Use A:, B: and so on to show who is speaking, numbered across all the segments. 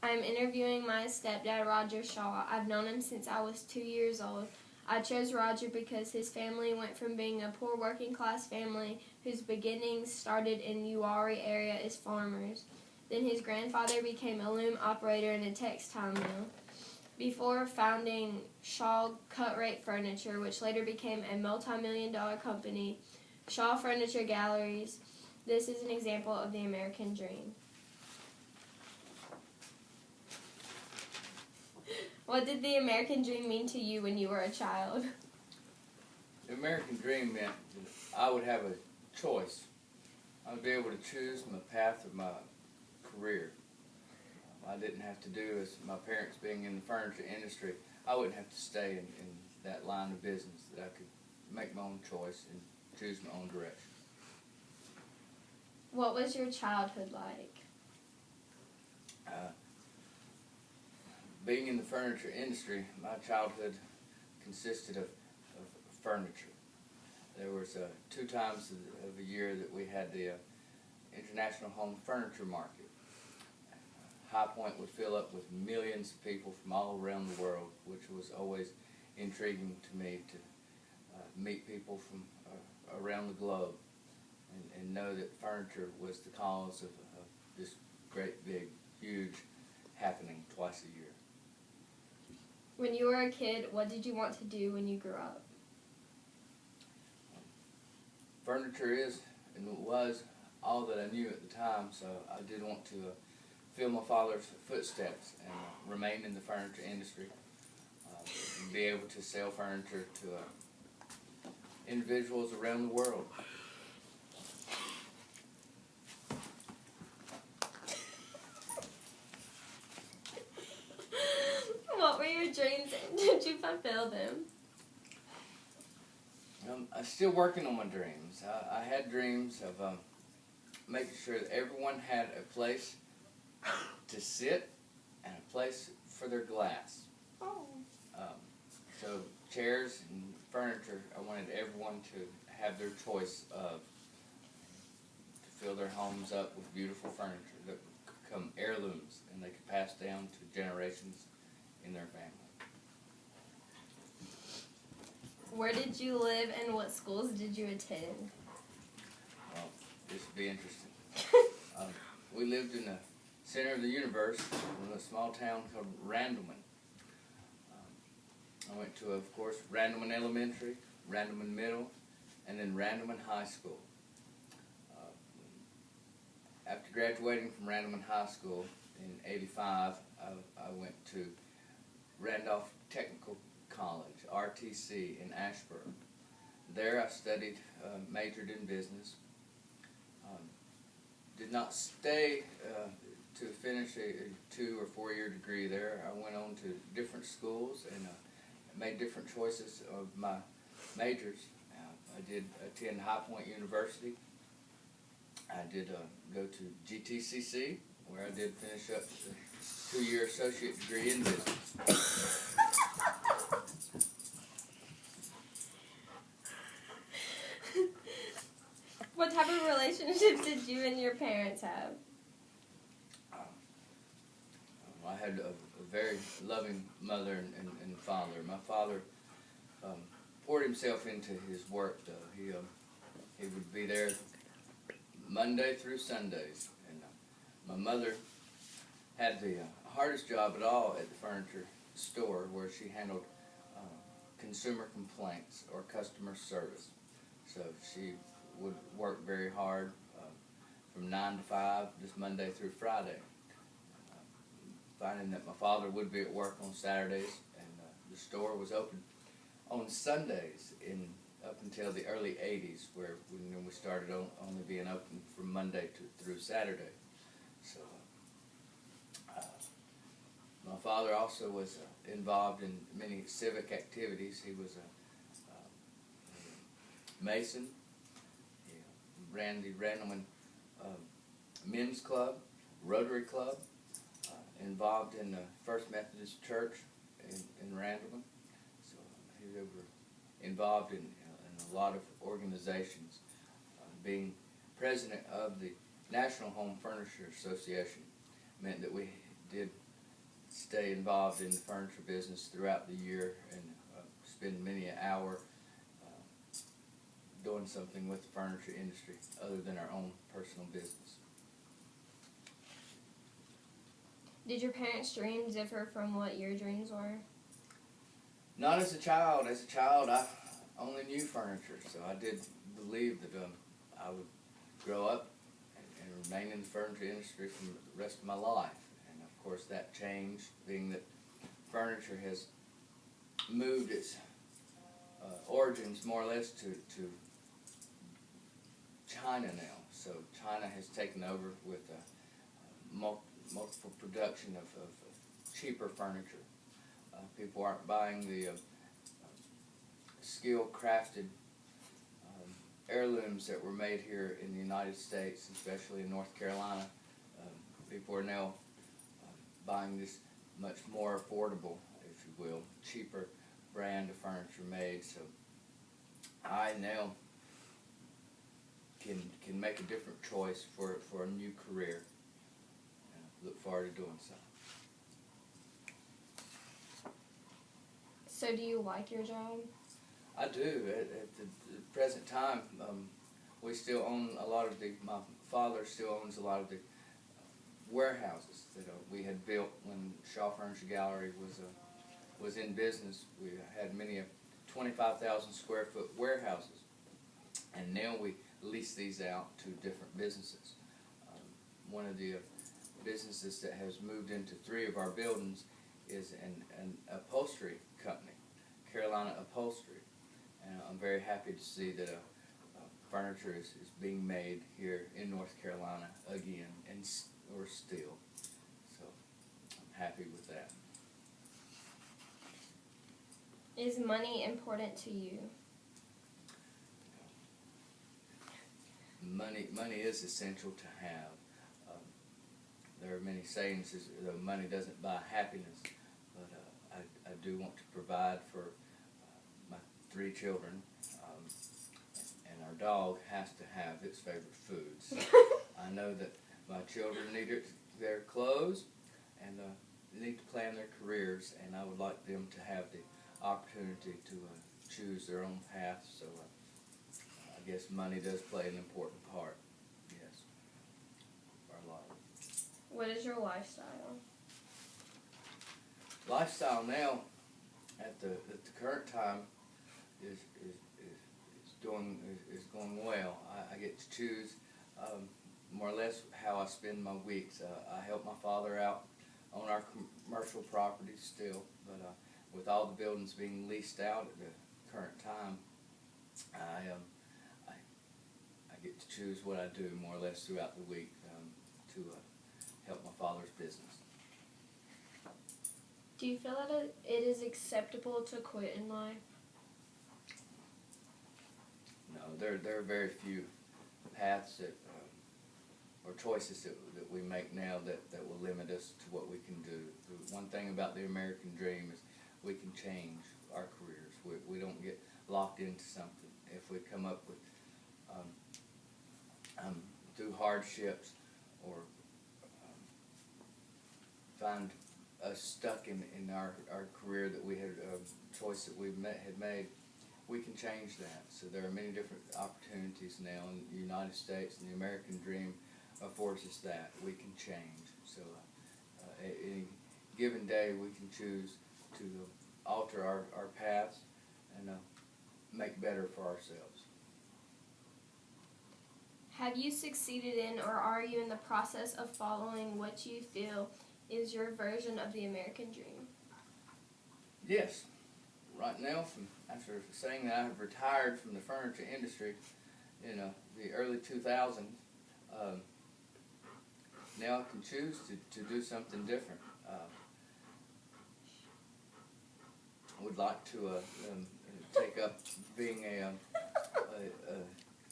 A: I'm interviewing my stepdad, Roger Shaw. I've known him since I was 2 years old. I chose Roger because his family went from being a poor working class family whose beginnings started in Uwharrie area as farmers. Then his grandfather became a loom operator in a textile mill. Before founding Shaw Cut-Rate Furniture, which later became a multi-million-dollar company, Shaw Furniture Galleries, this is an example of the American dream. What did the American dream mean to you when you were a child?
B: The American dream meant that I would have a choice. I would be able to choose my path of my career. I didn't have to do as my parents being in the furniture industry. I wouldn't have to stay in that line of business, that I could make my own choice and choose my own direction.
A: What was your childhood like?
B: Being in the furniture industry, my childhood consisted of furniture. There was 2 times of a year that we had the International Home Furniture Market. High Point would fill up with millions of people from all around the world, which was always intriguing to me to meet people from around the globe and know that furniture was the cause of this great, big, huge happening twice a year.
A: When you were a kid, what did you want to do when you grew up?
B: Furniture is and was all that I knew at the time, so I did want to fill my father's footsteps and remain in the furniture industry, and be able to sell furniture to individuals around the world.
A: What were your dreams and did you fulfill them?
B: I'm still working on my dreams. I had dreams of making sure that everyone had a place to sit and a place for their glass.
A: Oh.
B: So chairs and furniture, I wanted everyone to have their choice of, to fill their homes up with beautiful furniture that could become heirlooms and they could pass down to generations in their family.
A: Where did you live and what schools did you attend?
B: Well, this would be interesting. We lived in the center of the universe in a small town called Randleman. I went to, of course, Randleman Elementary, Randleman Middle, and then Randleman High School. After graduating from Randleman High School in '85, I went to Randolph Technical College, RTC, in Ashburn. There I studied, majored in business. Did not stay to finish a 2 or 4 year degree there. I went on to different schools and made different choices of my majors. I did attend High Point University. I did go to GTCC, where I did finish up a 2 year associate degree in business.
A: What type of relationships did you and your parents have?
B: I had a very loving mother and father. My father poured himself into his work, though. He would be there Monday through Sundays. And my mother had the hardest job at all at the furniture store, where she handled consumer complaints or customer service. So she would work very hard from 9 to 5, just Monday through Friday. Finding that my father would be at work on Saturdays, and the store was open on Sundays up until the early '80s, where we started only being open from Monday through Saturday. So my father also was involved in many civic activities. He was a Mason. He ran the Randleman Men's Club, Rotary Club. Involved in the First Methodist Church in Randleman. So he was involved in a lot of organizations. Being president of the National Home Furniture Association meant that we did stay involved in the furniture business throughout the year and spend many an hour doing something with the furniture industry other than our own personal business.
A: Did your parents' dreams differ from what your dreams were?
B: Not as a child. As a child, I only knew furniture, so I did believe that I would grow up and remain in the furniture industry for the rest of my life. And of course, that changed, being that furniture has moved its origins more or less to China now. So China has taken over with multiple production of cheaper furniture. People aren't buying the skill-crafted heirlooms that were made here in the United States, especially in North Carolina. People are now buying this much more affordable, if you will, cheaper brand of furniture made. So I now can make a different choice for a new career. Look forward to doing so.
A: So do you like your job?
B: I do. At the present time, we still own a lot of my father still owns a lot of the warehouses that we had built when Shaw Furniture Gallery was in business. We had many 25,000 square foot warehouses, and now we lease these out to different businesses. One of the businesses that has moved into 3 of our buildings is an upholstery company, Carolina Upholstery, and I'm very happy to see that furniture is being made here in North Carolina again, or still. So I'm happy with that.
A: Is money important to you?
B: Money is essential to have. There are many sayings that money doesn't buy happiness, but I do want to provide for my 3 children, and our dog has to have its favorite foods. I know that my children need their clothes and need to plan their careers, and I would like them to have the opportunity to choose their own path. So I guess money does play an important part, yes, for our life.
A: What is your lifestyle?
B: Lifestyle now, at the current time, is going well. I get to choose more or less how I spend my weeks. I help my father out on our commercial properties still, but with all the buildings being leased out at the current time, I get to choose what I do more or less throughout the week to help my father's business.
A: Do you feel that it is acceptable to quit in life?
B: No, there are very few paths that or choices that we make now that will limit us to what we can do. The one thing about the American dream is we can change our careers. We don't get locked into something. If we come up with through hardships or find us stuck in our career that we had choice that we had made, we can change that. So there are many different opportunities now in the United States, and the American dream affords us that. We can change. So any given day we can choose to alter our paths and make better for ourselves.
A: Have you succeeded in, or are you in the process of following what you feel is your version of the American dream?
B: Yes. Right now, after saying that I have retired from the furniture industry in the early 2000s, now I can choose to do something different. I would like to take up being a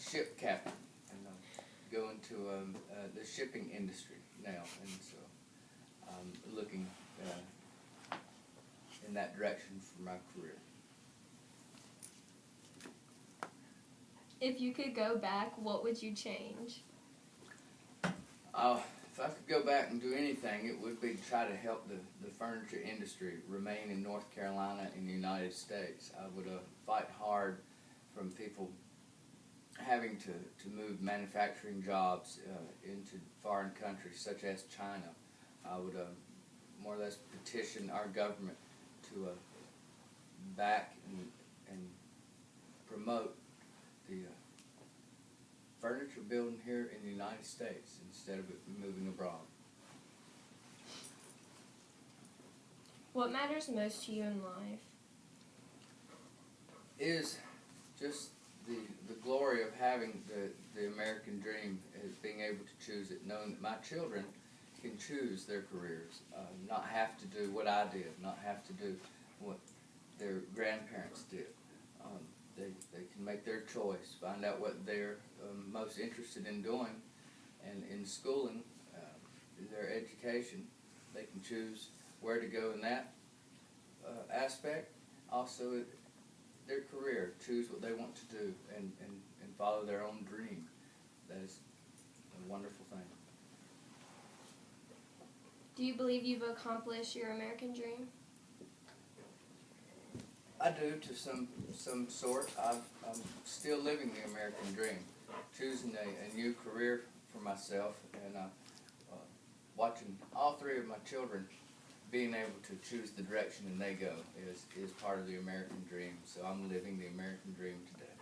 B: ship captain and go into the shipping industry now, and so I'm looking in that direction for my career.
A: If you could go back, what would you change?
B: If I could go back and do anything, it would be to try to help the furniture industry remain in North Carolina in the United States. I would fight hard from people having to move manufacturing jobs into foreign countries such as China. I would more or less petition our government to back and promote the furniture building here in the United States instead of it moving abroad.
A: What matters most to you in life?
B: Is just the glory of having the American dream, is being able to choose it, knowing that my children can choose their careers, not have to do what I did, not have to do what their grandparents did. They can make their choice, find out what they're most interested in doing, and in schooling, their education, they can choose where to go in that aspect. Also, their career, choose what they want to do, and follow their own dream. That is a wonderful thing.
A: Do you believe you've accomplished your American dream?
B: I do, to some sort. I'm still living the American dream, choosing a new career for myself, and watching all three of my children being able to choose the direction that they go is part of the American dream. So I'm living the American dream today.